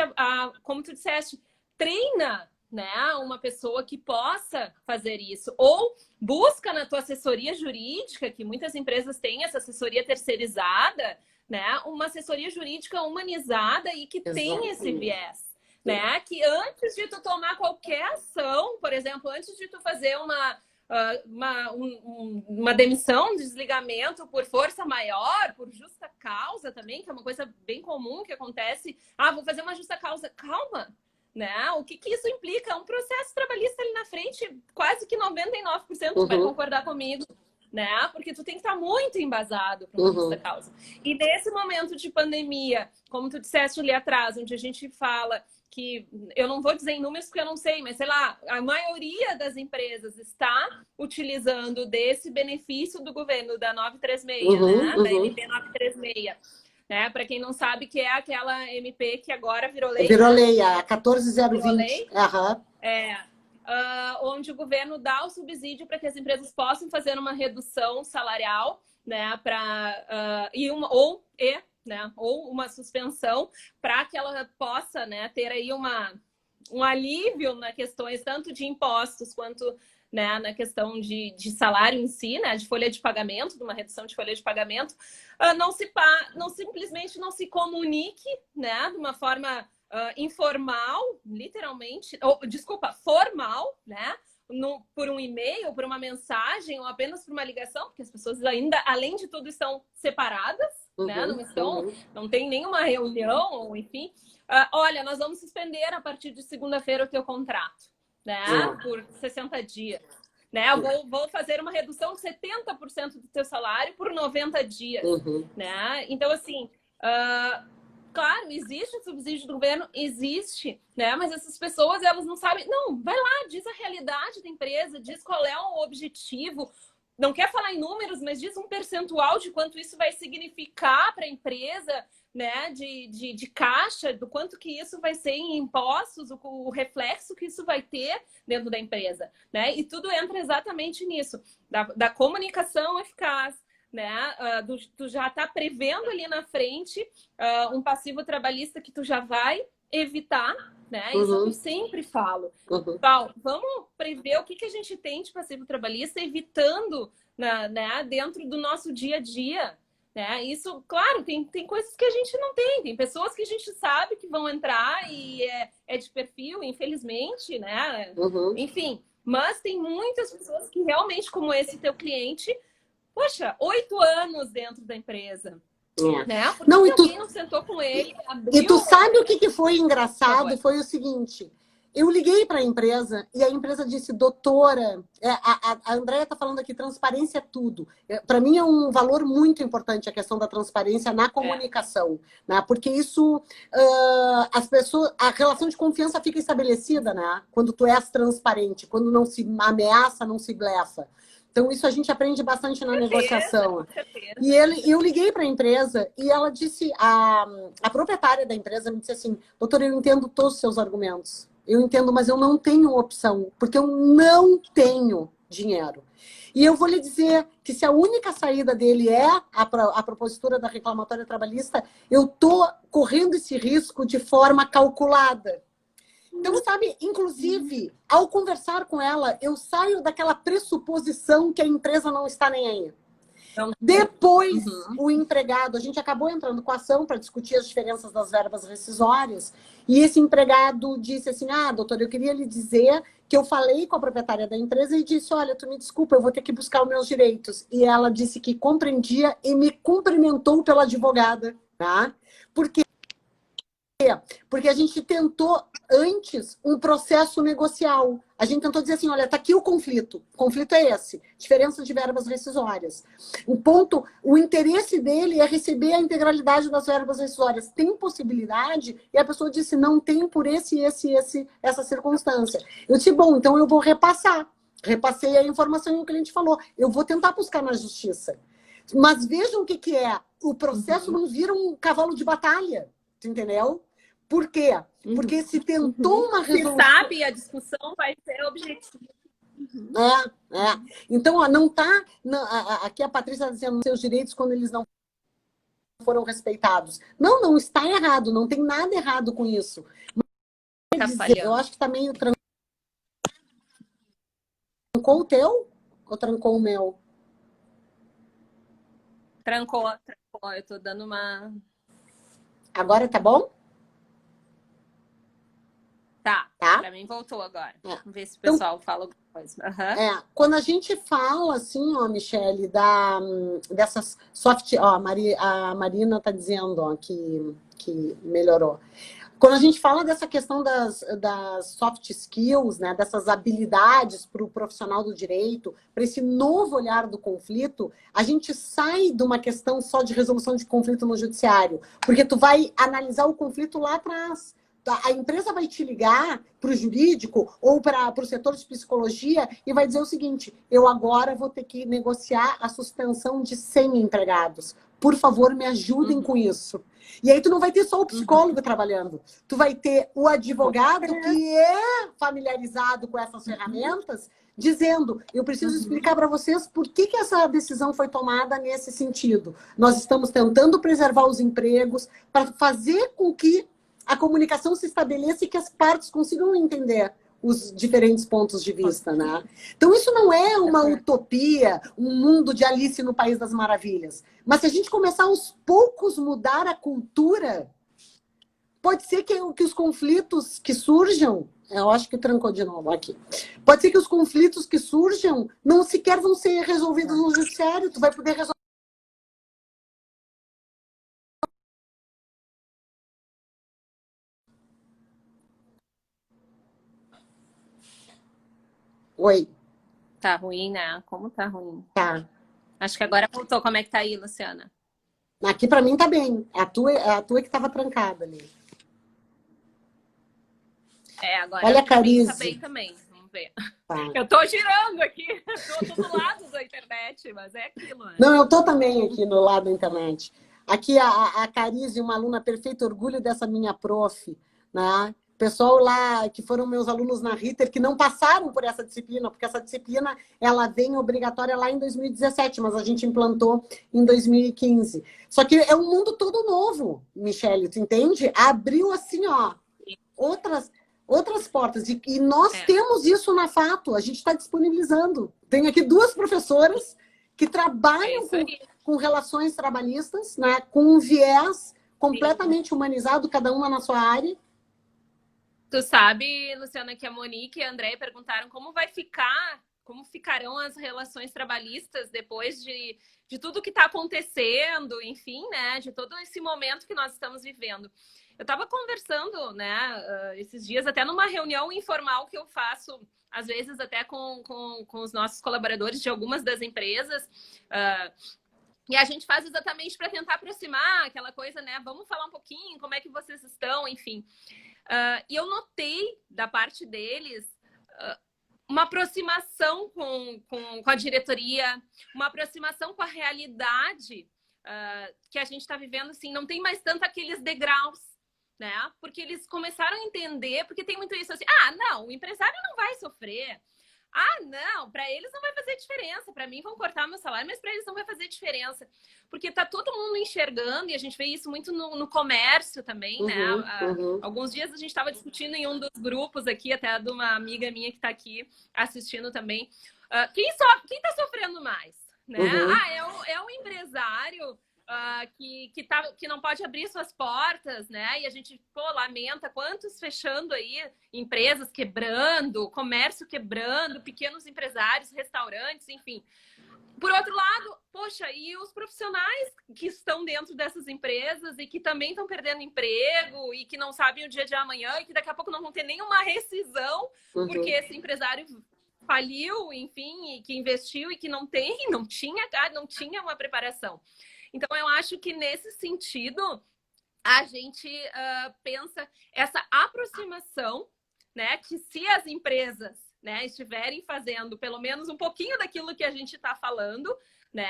como tu disseste, treina, né, uma pessoa que possa fazer isso. Ou busca na tua assessoria jurídica, que muitas empresas têm essa assessoria terceirizada, né, uma assessoria jurídica humanizada e que tem esse viés. Né? Que antes de tu tomar qualquer ação, por exemplo, antes de tu fazer uma demissão, um desligamento por força maior, por justa causa também, que é uma coisa bem comum que acontece. Vou fazer uma justa causa. Calma, né? O que isso implica? Um processo trabalhista ali na frente, quase que 99% tu vai concordar comigo. Né? Porque tu tem que estar muito embasado para uma justa causa. E nesse momento de pandemia, como tu disseste ali atrás, onde a gente fala que, eu não vou dizer em números porque eu não sei, mas sei lá, a maioria das empresas está utilizando desse benefício do governo da 936, né? Da MP 936. Né? Para quem não sabe, que é aquela MP que agora virou lei. Virou lei, a 14020. Onde o governo dá o subsídio para que as empresas possam fazer uma redução salarial, né, né, ou uma suspensão, para que ela possa, né, ter aí um alívio nas questões tanto de impostos quanto, né, na questão de salário em si, né, de folha de pagamento, de uma redução de folha de pagamento, não simplesmente não se comunique, né, de uma forma informal, literalmente, desculpa, formal, né, por um e-mail, por uma mensagem ou apenas por uma ligação, porque as pessoas ainda, além de tudo, estão separadas, né, não tem nenhuma reunião, ou enfim. Olha, nós vamos suspender a partir de segunda-feira o teu contrato, né, por 60 dias. Né? Eu vou fazer uma redução de 70% do teu salário por 90 dias. Né? Então, assim, claro, existe o subsídio do governo, existe, né? Mas essas pessoas, elas não sabem. Não, vai lá, diz a realidade da empresa, diz qual é o objetivo. Não quer falar em números, mas diz um percentual de quanto isso vai significar para a empresa, né, de caixa, do quanto que isso vai ser em impostos, o reflexo que isso vai ter dentro da empresa, né? E tudo entra exatamente nisso, da comunicação eficaz, né? Tu já está prevendo ali na frente um passivo trabalhista que tu já vai evitar, né? Isso eu sempre falo. Paulo, vamos prever o que a gente tem de passivo trabalhista, evitando, né, dentro do nosso dia a dia. Né? Isso, claro, tem coisas que a gente não tem pessoas que a gente sabe que vão entrar e é de perfil, infelizmente, né? Enfim, mas tem muitas pessoas que realmente, como esse teu cliente, poxa, 8 anos dentro da empresa. Né? Porque não, alguém não sentou com ele, abriu... E tu sabe o que foi engraçado? Foi o seguinte... Eu liguei para a empresa e a empresa disse, doutora, a Andréia está falando aqui, transparência é tudo. Para mim é um valor muito importante a questão da transparência na comunicação, né? Porque isso, as pessoas, a relação de confiança fica estabelecida, né? Quando tu és transparente, quando não se ameaça, não se blefa. Então, isso a gente aprende bastante na negociação. E eu liguei para a empresa e ela disse, a proprietária da empresa me disse assim, doutora, eu entendo todos os seus argumentos. Eu entendo, mas eu não tenho opção, porque eu não tenho dinheiro. E eu vou lhe dizer que se a única saída dele é a propositura da reclamatória trabalhista, eu estou correndo esse risco de forma calculada. Então, sabe, inclusive, ao conversar com ela, eu saio daquela pressuposição que a empresa não está nem aí. Depois, o empregado, a gente acabou entrando com a ação para discutir as diferenças das verbas rescisórias, e esse empregado disse assim, doutor, eu queria lhe dizer que eu falei com a proprietária da empresa e disse, olha, tu me desculpa, eu vou ter que buscar os meus direitos. E ela disse que compreendia e me cumprimentou pela advogada, tá? Porque a gente tentou antes um processo negocial. A gente tentou dizer assim, olha, tá aqui o conflito. O conflito é esse, diferença de verbas rescisórias. O interesse dele é receber a integralidade das verbas rescisórias. Tem possibilidade? E a pessoa disse, não tem por essa circunstância. Eu disse, bom, então eu vou repassar. Repassei a informação que o cliente falou. Eu vou tentar buscar na justiça. Mas vejam o que é. O processo não vira um cavalo de batalha. Entendeu? Por quê? Porque se tentou uma resolução... Se sabe, a discussão vai ser objetiva. Então, ó, não está... Aqui a Patrícia está dizendo seus direitos quando eles não foram respeitados. Não está errado. Não tem nada errado com isso. Mas, eu acho que está meio... Trancou o teu? Ou trancou o meu? Trancou. Eu estou dando uma... Agora tá bom? Tá? Pra mim voltou agora. Vamos ver se o pessoal fala alguma coisa. Quando a gente fala assim, ó, Michele, dessas soft... Ó, a Marina tá dizendo, ó, que melhorou. Quando a gente fala dessa questão das soft skills, né, dessas habilidades para o profissional do direito, para esse novo olhar do conflito, a gente sai de uma questão só de resolução de conflito no judiciário, porque tu vai analisar o conflito lá atrás. A empresa vai te ligar para o jurídico ou para o setor de psicologia e vai dizer o seguinte: eu agora vou ter que negociar a suspensão de 100 empregados. Por favor, me ajudem com isso. E aí tu não vai ter só o psicólogo trabalhando. Tu vai ter o advogado que é familiarizado com essas ferramentas, dizendo: eu preciso explicar para vocês por que essa decisão foi tomada nesse sentido. Nós estamos tentando preservar os empregos para fazer com que a comunicação se estabeleça e que as partes consigam entender os diferentes pontos de vista, né? Então, isso não é uma utopia, um mundo de Alice no País das Maravilhas. Mas se a gente começar aos poucos mudar a cultura, pode ser que os conflitos que surjam, eu acho que trancou de novo aqui, pode ser que os conflitos que surjam não sequer vão ser resolvidos no judiciário, tu vai poder resolver. Oi. Tá ruim, né? Como tá ruim? Tá. Acho que agora voltou. Como é que tá aí, Luciana? Aqui para mim tá bem. É a tua que estava trancada ali. Agora olha a tá Carize. bem também. Vamos ver. Tá. Eu tô girando aqui. Tô do lado da internet, mas é aquilo, né? Não, eu tô também aqui no lado da internet. Aqui a Carize, uma aluna perfeita, orgulho dessa minha prof, né? Pessoal lá que foram meus alunos na Ritter, que não passaram por essa disciplina, porque essa disciplina ela vem obrigatória lá em 2017, mas a gente implantou em 2015. Só que é um mundo todo novo, Michele, tu entende? Abriu assim, ó, outras portas. E nós temos isso na Fato, a gente está disponibilizando. Tem aqui duas professoras que trabalham com relações trabalhistas, né, com um viés completamente humanizado, cada uma na sua área. Tu sabe, Luciana, que a Monique e a Andréia perguntaram como ficarão as relações trabalhistas depois de tudo que está acontecendo, enfim, né, de todo esse momento que nós estamos vivendo. Eu estava conversando, né, esses dias, até numa reunião informal que eu faço, às vezes até com os nossos colaboradores de algumas das empresas, e a gente faz exatamente para tentar aproximar aquela coisa, né, vamos falar um pouquinho, como é que vocês estão, enfim. E eu notei da parte deles uma aproximação com a diretoria, uma aproximação com a realidade que a gente está vivendo, assim, não tem mais tanto aqueles degraus, né? Porque eles começaram a entender, porque tem muito isso assim, não, o empresário não vai sofrer. Não, para eles não vai fazer diferença. Para mim vão cortar meu salário, mas para eles não vai fazer diferença. Porque tá todo mundo enxergando, e a gente vê isso muito no comércio também, né? Alguns dias a gente estava discutindo em um dos grupos aqui, até de uma amiga minha que está aqui assistindo também. Quem tá sofrendo mais? Né? É o empresário que não pode abrir suas portas, né? E a gente, lamenta quantos fechando aí, empresas quebrando, comércio quebrando, pequenos empresários, restaurantes, enfim. Por outro lado, poxa, e os profissionais que estão dentro dessas empresas e que também estão perdendo emprego e que não sabem o dia de amanhã e que daqui a pouco não vão ter nenhuma rescisão porque esse empresário faliu, enfim, e que investiu e que não tinha uma preparação. Então, eu acho que nesse sentido, a gente pensa essa aproximação, né? Que se as empresas, né, estiverem fazendo pelo menos um pouquinho daquilo que a gente está falando, né,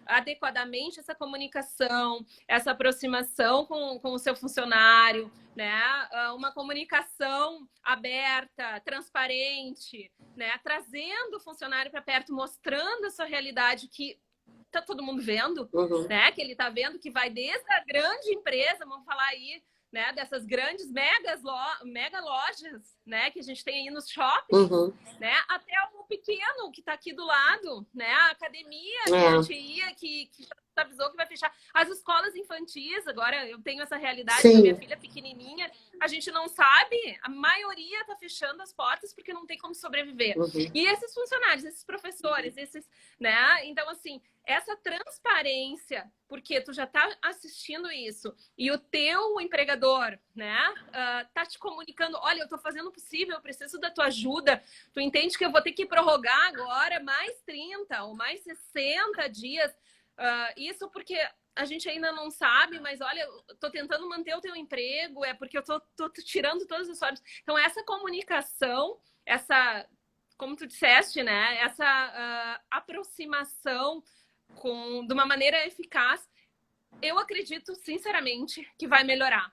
adequadamente essa comunicação, essa aproximação com o seu funcionário, né, uma comunicação aberta, transparente, né, trazendo o funcionário para perto, mostrando a sua realidade que tá todo mundo vendo, né? Que ele tá vendo que vai desde a grande empresa, vamos falar aí, né? Dessas grandes mega lojas, né? Que a gente tem aí nos shoppings, né? Até o pequeno que tá aqui do lado, né? A academia que a gente ia, que avisou que vai fechar. As escolas infantis, agora eu tenho essa realidade da minha filha pequenininha, a gente não sabe, a maioria tá fechando as portas porque não tem como sobreviver. E esses funcionários, esses professores, né? Então, assim, essa transparência, porque tu já tá assistindo isso e o teu empregador, né, tá te comunicando, olha, eu tô fazendo o possível, eu preciso da tua ajuda, tu entende que eu vou ter que prorrogar agora mais 30 ou mais 60 dias, isso porque a gente ainda não sabe, mas olha, eu tô tentando manter o teu emprego, é porque eu tô tirando todas as sortes. Então, essa comunicação, essa, como tu disseste, né? Essa aproximação de uma maneira eficaz, eu acredito, sinceramente, que vai melhorar,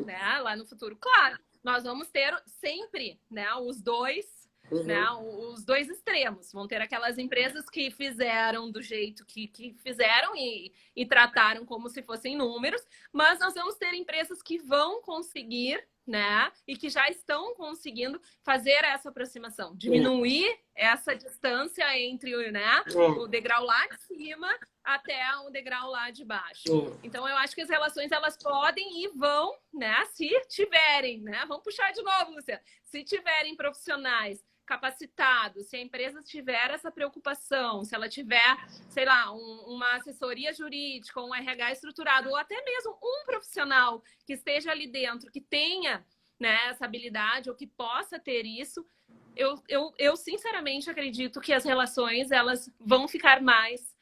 né? Lá no futuro. Claro, nós vamos ter sempre, né? Os dois, né? Os dois extremos. Vão ter aquelas empresas que fizeram do jeito que fizeram e trataram como se fossem números, mas nós vamos ter empresas que vão conseguir, né? E que já estão conseguindo fazer essa aproximação, diminuir essa distância entre, né, o degrau lá de cima até o degrau lá de baixo. Então, eu acho que as relações, elas podem e vão, né, se tiverem, né? Vamos puxar de novo, Luciana. Se tiverem profissionais capacitados, se a empresa tiver essa preocupação, se ela tiver, sei lá, uma assessoria jurídica, um RH estruturado, ou até mesmo um profissional que esteja ali dentro, que tenha, né, essa habilidade ou que possa ter isso, eu sinceramente acredito que as relações, elas vão ficar mais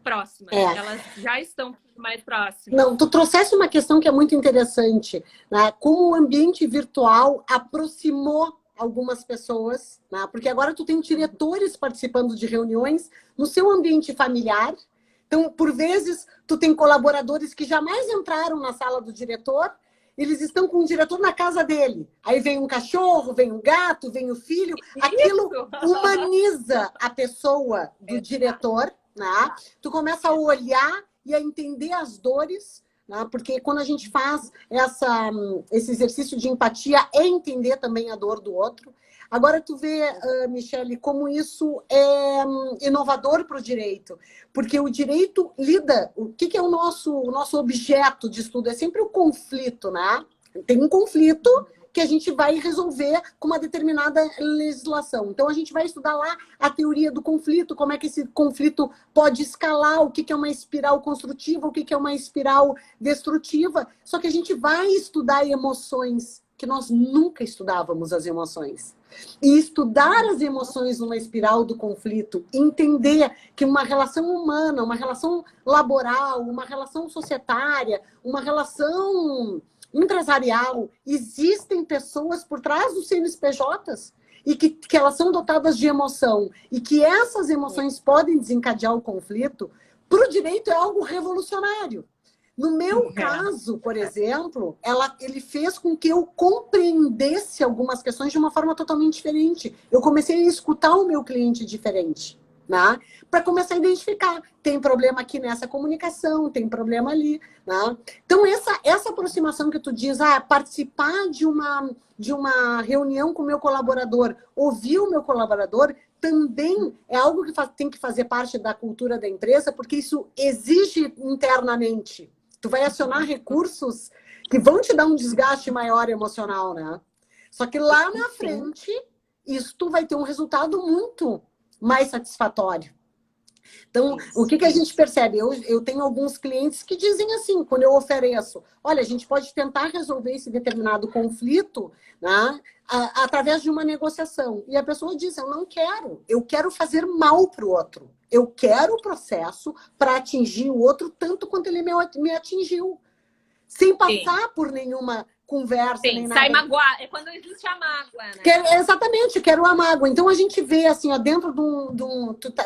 próximas. Elas já estão mais próximas. Não, tu trouxeste uma questão que é muito interessante, né? Como o ambiente virtual aproximou algumas pessoas, né? Porque agora tu tem diretores participando de reuniões no seu ambiente familiar. Então, por vezes, tu tem colaboradores que jamais entraram na sala do diretor, eles estão com o diretor na casa dele. Aí vem um cachorro, vem um gato, vem o filho. Aquilo humaniza a pessoa do diretor, né? Tu começa a olhar e a entender as dores, né? Porque quando a gente faz esse exercício de empatia, é entender também a dor do outro. Agora tu vê, Michele, como isso é inovador para o direito. Porque o direito lida... O que é o nosso objeto de estudo? É sempre o conflito, né? Tem um conflito que a gente vai resolver com uma determinada legislação. Então, a gente vai estudar lá a teoria do conflito, como é que esse conflito pode escalar, o que é uma espiral construtiva, o que é uma espiral destrutiva. Só que a gente vai estudar emoções, que nós nunca estudávamos as emoções. E estudar as emoções numa espiral do conflito, entender que uma relação humana, uma relação laboral, uma relação societária, uma relação empresarial, existem pessoas por trás dos CNPJs e que elas são dotadas de emoção e que essas emoções podem desencadear o conflito, para o direito é algo revolucionário. No meu caso, por exemplo, ele fez com que eu compreendesse algumas questões de uma forma totalmente diferente. Eu comecei a escutar o meu cliente diferente, né? Para começar a identificar, tem problema aqui nessa comunicação, tem problema ali, né? Então, essa aproximação que tu diz, participar de uma reunião com o meu colaborador, ouvir o meu colaborador, também é algo que tem que fazer parte da cultura da empresa, porque isso exige internamente. Tu vai acionar recursos que vão te dar um desgaste maior emocional, né? Só que lá na frente, isso tu vai ter um resultado muito mais satisfatório. Então, o que a gente percebe? Eu tenho alguns clientes que dizem assim, quando eu ofereço, olha, a gente pode tentar resolver esse determinado conflito, né, através de uma negociação. E a pessoa diz, eu quero fazer mal para o outro. Eu quero o processo para atingir o outro tanto quanto ele me atingiu. Sem passar por nenhuma conversa, nem nada. Sai magoar. É quando existe a mágoa, né? Exatamente, quero a mágoa. Então, a gente vê, assim, ó, dentro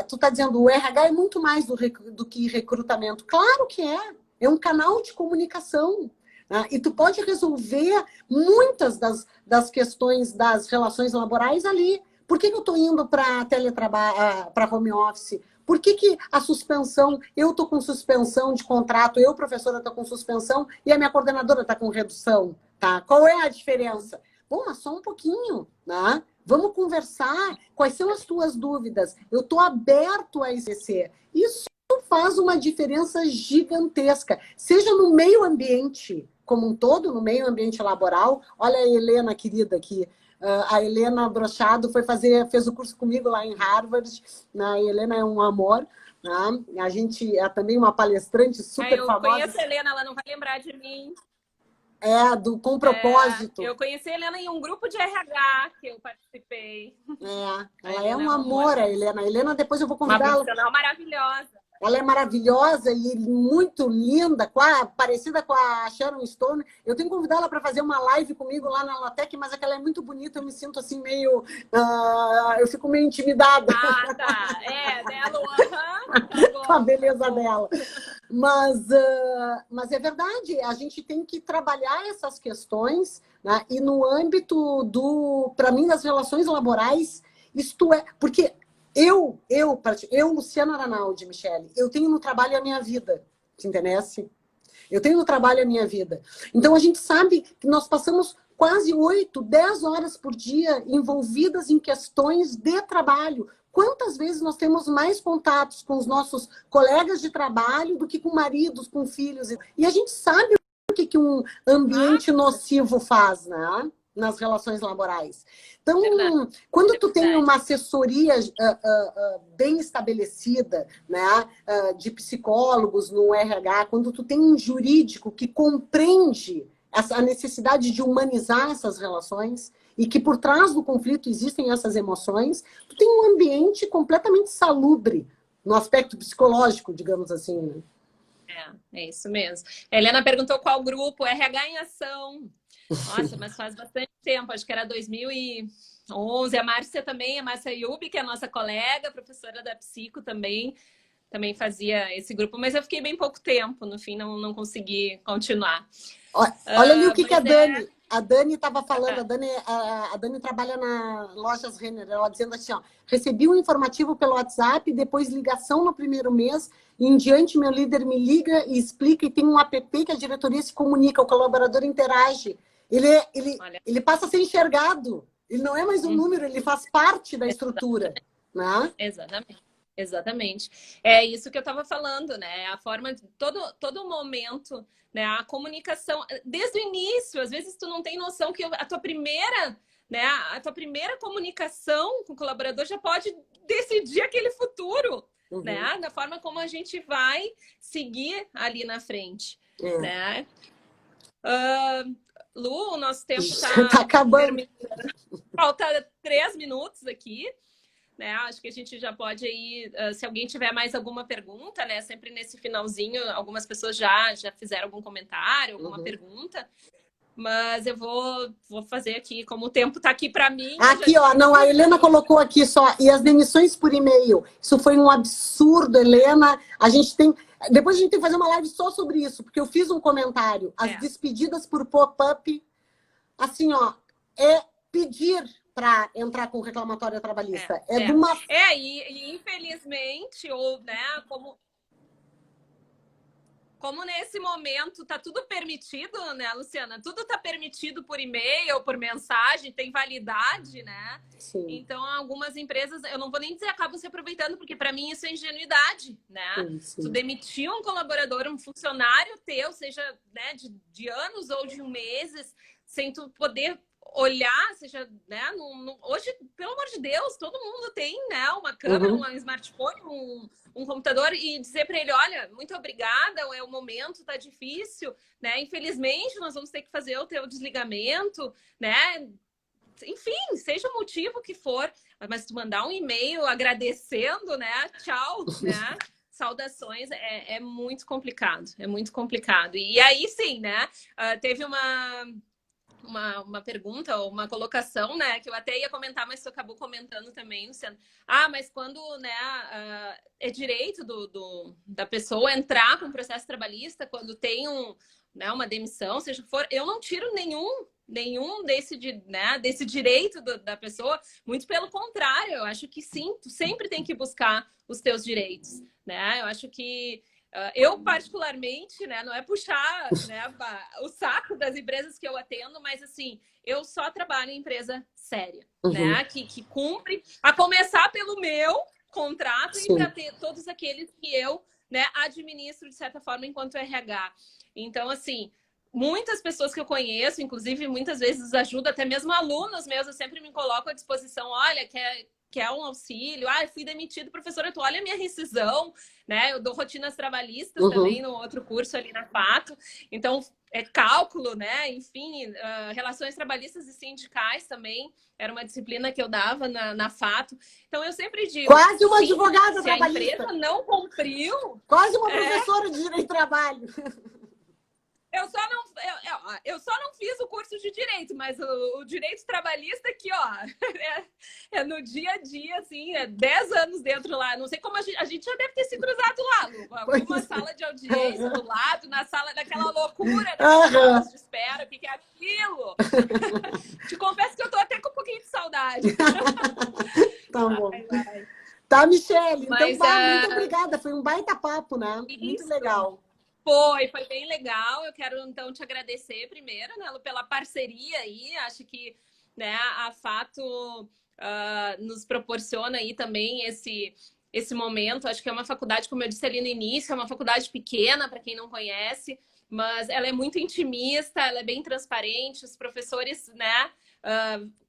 tu tá dizendo, o RH é muito mais do que recrutamento. Claro que é. É um canal de comunicação. Né? E tu pode resolver muitas das questões das relações laborais ali. Por que eu estou indo para teletrabalho, para home office? Por que a suspensão, eu estou com suspensão de contrato, eu, professora, estou com suspensão e a minha coordenadora está com redução? Tá? Qual é a diferença? Bom, mas só um pouquinho, né? Vamos conversar. Quais são as tuas dúvidas? Eu estou aberto a exercer. Isso faz uma diferença gigantesca. Seja no meio ambiente como um todo, no meio ambiente laboral. Olha a Helena, querida, aqui. A Helena Brochado fez o curso comigo lá em Harvard. A Helena é um amor. Né? A gente é também uma palestrante super famosa. Eu conheço a Helena, ela não vai lembrar de mim. Com propósito. Eu conheci a Helena em um grupo de RH que eu participei. Ela é um amor, a Helena. A Helena, depois eu vou convidar ela. Uma profissional maravilhosa. Ela é maravilhosa e muito linda, parecida com a Sharon Stone. Eu tenho que convidar ela para fazer uma live comigo lá na Latec, mas é que ela é muito bonita, eu me sinto assim meio... eu fico meio intimidada. Ah, tá. É, né, Lu? Tá Com a bom, beleza tá bom. dela. Mas é verdade, a gente tem que trabalhar essas questões, né? E no âmbito para mim, das relações laborais, isto é, porque Luciana Aranaldi, Michele, eu tenho no trabalho a minha vida, te interessa? Eu tenho no trabalho a minha vida. Então, a gente sabe que nós passamos quase 8, 10 horas por dia envolvidas em questões de trabalho. Quantas vezes nós temos mais contatos com os nossos colegas de trabalho do que com maridos, com filhos? E a gente sabe o que um ambiente nocivo faz, né? Nas relações laborais. Então, quando tu tem uma assessoria bem estabelecida, né, de psicólogos no RH, quando tu tem um jurídico que compreende a necessidade de humanizar essas relações e que por trás do conflito existem essas emoções, tu tem um ambiente completamente salubre no aspecto psicológico, digamos assim, né? É isso mesmo. A Helena perguntou qual grupo, RH em Ação. Nossa, mas faz bastante tempo, acho que era 2011. A Márcia também, a Márcia Yubi, que é a nossa colega, professora da Psico também fazia esse grupo, mas eu fiquei bem pouco tempo, no fim não consegui continuar. Olha ali o que a Dani... A Dani estava falando, a Dani trabalha na Lojas Renner, ela dizendo assim, ó, recebi um informativo pelo WhatsApp, depois ligação no primeiro mês, e em diante meu líder me liga e explica, e tem um app que a diretoria se comunica, o colaborador interage. Ele passa a ser enxergado, ele não é mais um número, ele faz parte da estrutura. Né? Exatamente. É isso que eu estava falando, né? A forma de todo momento, né? A comunicação, desde o início, às vezes tu não tem noção que a tua primeira comunicação com o colaborador já pode decidir aquele futuro, né? Da forma como a gente vai seguir ali na frente, né? Lu, o nosso tempo tá acabando. Falta 3 minutos aqui. Né? Acho que a gente já pode aí, se alguém tiver mais alguma pergunta, né? Sempre nesse finalzinho, algumas pessoas já fizeram algum comentário, alguma pergunta, mas eu vou fazer aqui, como o tempo está aqui para mim. Aqui, ó, não, a Helena colocou aqui só, e as demissões por e-mail. Isso foi um absurdo, Helena. A gente tem... Depois a gente tem que fazer uma live só sobre isso, porque eu fiz um comentário. As despedidas por pop-up, assim, ó, é pedir para entrar com reclamatória trabalhista. E infelizmente, ou, né, como nesse momento tá tudo permitido, né, Luciana? Tudo tá permitido por e-mail, por mensagem, tem validade, né? Sim. Então, algumas empresas, eu não vou nem dizer acabam se aproveitando, porque para mim isso é ingenuidade, né? Sim. Tu demitir um colaborador, um funcionário teu, seja, né, de anos ou de meses, sem tu poder olhar, seja, né, hoje, pelo amor de Deus, todo mundo tem, né, uma câmera, um smartphone, um computador, e dizer para ele, olha, muito obrigada, é o momento, tá difícil, né, infelizmente nós vamos ter que fazer o teu desligamento, né, enfim, seja o motivo que for, mas tu mandar um e-mail agradecendo, né, tchau, né, saudações, é muito complicado, e aí sim, né, teve uma pergunta ou uma colocação, né, que eu até ia comentar, mas tu acabou comentando também, Luciano. Mas quando, né, é direito da pessoa entrar com um processo trabalhista, quando tem uma demissão, seja for, eu não tiro nenhum desse direito da pessoa, muito pelo contrário, eu acho que sim, tu sempre tem que buscar os teus direitos, né, eu acho que eu, particularmente, né, não é puxar, né, o saco das empresas que eu atendo, mas, assim, eu só trabalho em empresa séria, né, que cumpre, a começar pelo meu contrato e para ter todos aqueles que eu, né, administro, de certa forma, enquanto RH. Então, assim, muitas pessoas que eu conheço, inclusive, muitas vezes ajudo, até mesmo alunos meus, eu sempre me coloco à disposição, olha, quer um auxílio, eu fui demitido, professora, tu olha a minha rescisão, né? Eu dou rotinas trabalhistas também no outro curso ali na Pato. Então, cálculo, né? Enfim, relações trabalhistas e sindicais também. Era uma disciplina que eu dava na Fato. Então, eu sempre digo... Quase uma sim, advogada se a trabalhista. empresa não cumpriu... Quase uma professora de direito do trabalho. Eu só não fiz o curso de direito, mas o direito trabalhista aqui, ó, é no dia a dia, assim, 10 anos dentro lá. Não sei como a gente já deve ter se cruzado lá, Lu. Alguma sala de audiência do lado, na sala daquela loucura, daquelas salas de espera, o que é aquilo? Te confesso que eu tô até com um pouquinho de saudade. Tá bom. Vai. Tá, Michele. Então, Mas, muito obrigada. Foi um baita papo, né? Muito isso. legal. Foi bem legal. Eu quero, então, te agradecer primeiro, né, Lu, pela parceria aí. Acho que, né, a Fato nos proporciona aí também esse momento. Acho que é uma faculdade, como eu disse ali no início, é uma faculdade pequena, para quem não conhece, mas ela é muito intimista, ela é bem transparente, os professores, né,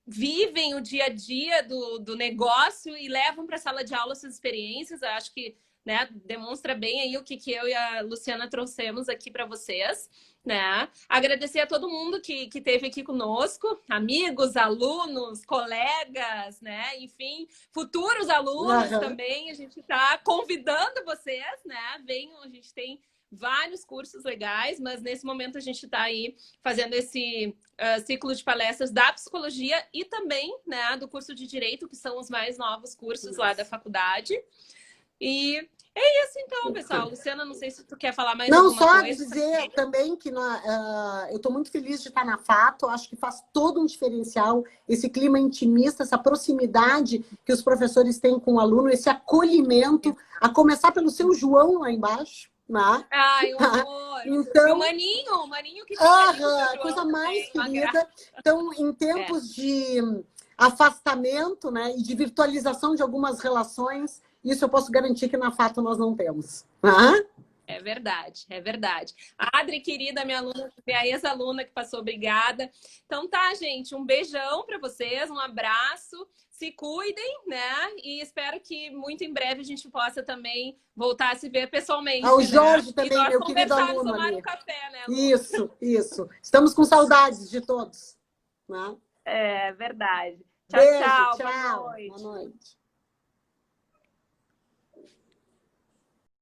vivem o dia a dia do negócio e levam para a sala de aula essas experiências. Eu acho que, né, demonstra bem aí o que eu e a Luciana trouxemos aqui para vocês, né? Agradecer a todo mundo que esteve aqui conosco, amigos, alunos, colegas, né? Enfim, futuros alunos também. A gente está convidando vocês, né? Venham, a gente tem vários cursos legais, mas nesse momento a gente está aí fazendo esse ciclo de palestras da psicologia e também, né, do curso de Direito, que são os mais novos cursos lá da faculdade. E é isso então, pessoal. Luciana, não sei se tu quer falar mais alguma coisa. Não, só dizer também que eu estou muito feliz de estar na Fato. Acho que faz todo um diferencial esse clima intimista, essa proximidade que os professores têm com o aluno, esse acolhimento, a começar pelo seu João lá embaixo. Né? Ai, um amor. Então, e o maninho que fica coisa mais querida. Então, em tempos de afastamento, né, e de virtualização de algumas relações, isso eu posso garantir que na Fato nós não temos. É verdade, é verdade. A Adri, querida, minha aluna, minha ex-aluna que passou, obrigada. Então tá, gente, um beijão para vocês, um abraço, se cuidem, né? E espero que muito em breve a gente possa também voltar a se ver pessoalmente. O Jorge, né? também, meu querido aluno tomar ali. um café, né, Lu? Isso. Estamos com saudades de todos. Né? É verdade. Beijo, Tchau. tchau. Boa noite. Boa noite.